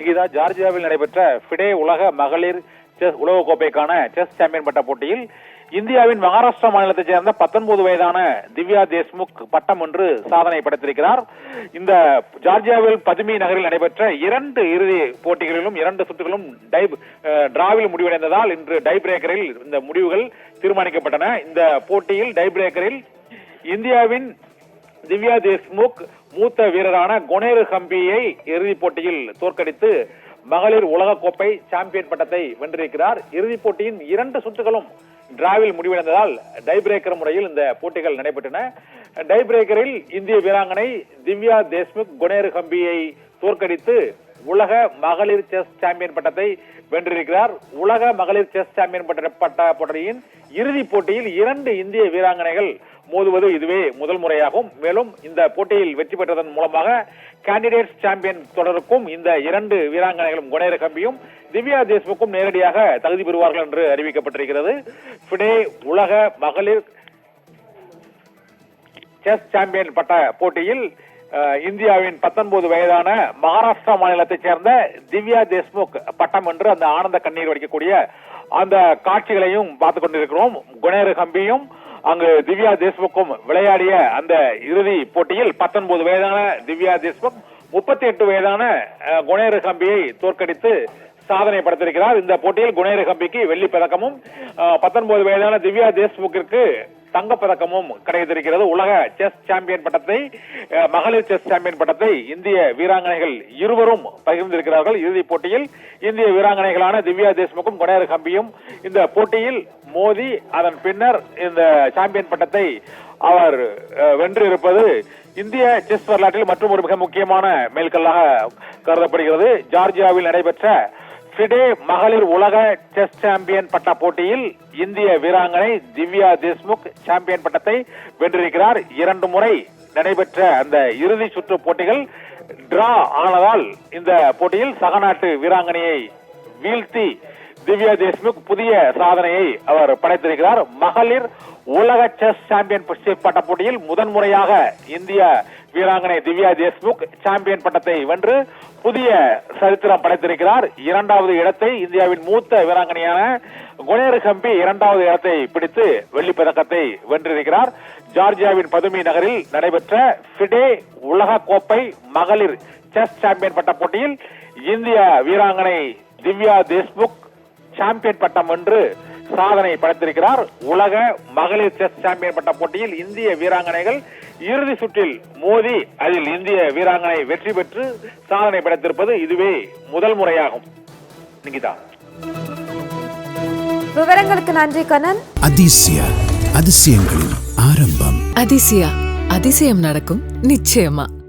நிகிதா, ஜார்ஜியாவில் நடைபெற்ற ஃபிடே உலக மகளிர் செஸ் உலகக்கோப்பைக்கான செஸ் சாம்பியன் பட்ட போட்டியில் இந்தியாவின் மகாராஷ்டிரா மாநிலத்தைச் சேர்ந்த 19 வயதான திவ்யா தேஷ்முக் பட்டம் வென்று சாதனை படைத்திருக்கிறார். இந்த ஜார்ஜியாவில் பதுமி நகரில் நடைபெற்ற 2 இறுதி போட்டிகளிலும் 2 சுற்றுகளும் டிராவில் முடிவடைந்ததால் இன்று டை பிரேக்கரில் இந்த முடிவுகள் தீர்மானிக்கப்பட்டன. இந்த போட்டியில் டை பிரேக்கரில் இந்தியாவின் திவ்யா தேஷ்முக் மூத்த வீரரான குனேர் ஹம்பியை இறுதிப் போட்டியில் தோற்கடித்து மகளிர் உலகக்கோப்பை சாம்பியன் பட்டத்தை வென்றிருக்கிறார். இறுதிப் போட்டியின் 2 சுற்றுகளும் டிராவில் முடிவடைந்ததால் டை பிரேக்கர் முறையில் இந்த போட்டிகள் நடைபெற்றன. டை பிரேக்கரில் இந்திய வீராங்கனை திவ்யா தேஷ்முக் குனேர் ஹம்பியை தோற்கடித்து உலக மகளிர் செஸ் சாம்பியன் பட்டத்தை வென்றிருக்கிறார். உலக மகளிர் செஸ் சாம்பியன் பட்ட போட்டியின் இறுதிப் போட்டியில் 2 இந்திய வீராங்கனைகள் மோதுவது இதுவே முதல் முறையாகும். மேலும் இந்த போட்டியில் வெற்றி பெற்றதன் மூலமாக கேண்டிடேட்ஸ் சாம்பியன் தொடருக்கும் இந்த 2 வீராங்கனைகளும் குனேர் ஹம்பியும் திவ்யா தேஷ்முக்கும் நேரடியாக தகுதி பெறுவார்கள் என்று அறிவிக்கப்பட்டிருக்கிறது. ஃபிடே உலக மகளிர் செஸ் சாம்பியன் பட்ட போட்டியில் இந்தியாவின் 19 வயதான மகாராஷ்டிரா மாநிலத்தைச் சேர்ந்த திவ்யா தேஷ்முக் பட்டம் என்று அந்த ஆனந்த கண்ணீர் வடிக்கக்கூடிய அந்த காட்சிகளையும் பார்த்துக் கொண்டிருக்கிறோம். குனேர் ஹம்பியும் அங்கு திவ்யா தேஷ்முக்கும் விளையாடிய அந்த இறுதி போட்டியில் 19 வயதான திவ்யா தேஷ்முக் 38 வயதான குனேர் ஹம்பியை தோற்கடித்து சாதனை படைத்திருக்கிறார். இந்த போட்டியில் குனேர் ஹம்பிக்கு வெள்ளி பதக்கமும் 19 வயதான திவ்யா தேஷ்முக்கிற்கு தங்கப்பதக்கமும் கிடைத்திருக்கிறது. உலக செஸ் சாம்பியன் பட்டத்தை, மகளிர் செஸ் சாம்பியன் பட்டத்தை இந்திய வீராங்கனைகள் இருவரும் பகிர்ந்திருக்கிறார்கள். இறுதிப் போட்டியில் இந்திய வீராங்கனைகளான திவ்யா தேஷ்முக்கும் குனேர் ஹம்பியும் இந்த போட்டியில் மோதி அதன் பின்னர் இந்த சாம்பியன் பட்டத்தை அவர் வென்றிருப்பது இந்திய செஸ் வரலாற்றில் மற்றும் ஒரு மிக முக்கியமான மைல்கல்லாக கருதப்படுகிறது. ஜார்ஜியாவில் நடைபெற்ற ஃபிடே மகளிர் உலக செஸ் சாம்பியன் பட்ட போட்டியில் இந்திய வீராங்கனை திவ்யா தேஷ்முக் சாம்பியன் பட்டத்தை வென்றிருக்கிறார். 2 முறை நடைபெற்ற அந்த இறுதி சுற்று போட்டிகள் டிரா ஆனதால் இந்த போட்டியில் சக நாட்டு வீராங்கனையை வீழ்த்தி திவ்யா தேஷ்முக் புதிய சாதனையை அவர் படைத்திருக்கிறார். மகளிர் உலக செஸ் சாம்பியன் பட்ட போட்டியில் முதன்முறையாக இந்திய வீராங்கனை திவ்யா தேஷ்முக் சாம்பியன் பட்டத்தை வென்று புதிய சரித்திரம் படைத்திருக்கிறார். 2வது இடத்தை இந்தியாவின் மூத்த வீராங்கனையான குனேர் ஹம்பி 2வது இடத்தை பிடித்து வெள்ளி பதக்கத்தை வென்றிருக்கிறார். ஜார்ஜியாவின் பதுமி நகரில் நடைபெற்ற ஃபிடே உலக கோப்பை மகளிர் செஸ் சாம்பியன் பட்ட போட்டியில் இந்திய வீராங்கனை திவ்யா தேஷ்முக் சாம்பியன் பட்டம் வென்று சாதனை படைத்திருக்கிறார். உலக மகளிர் செஸ் சாம்பியன் பட்ட போட்டியில் இந்திய வீராங்கனைகள் இறுதி சுற்றில் மோதி அதில் இந்திய வீராங்கனை வெற்றி பெற்று சாதனை படைத்திருப்பது இதுவே முதல் முறையாகும். நிகிதா, விவரங்களுக்கு நன்றி கண்ணன். அதிசயங்களின் ஆரம்பம். அதிசயம் நடக்கும் நிச்சயமா.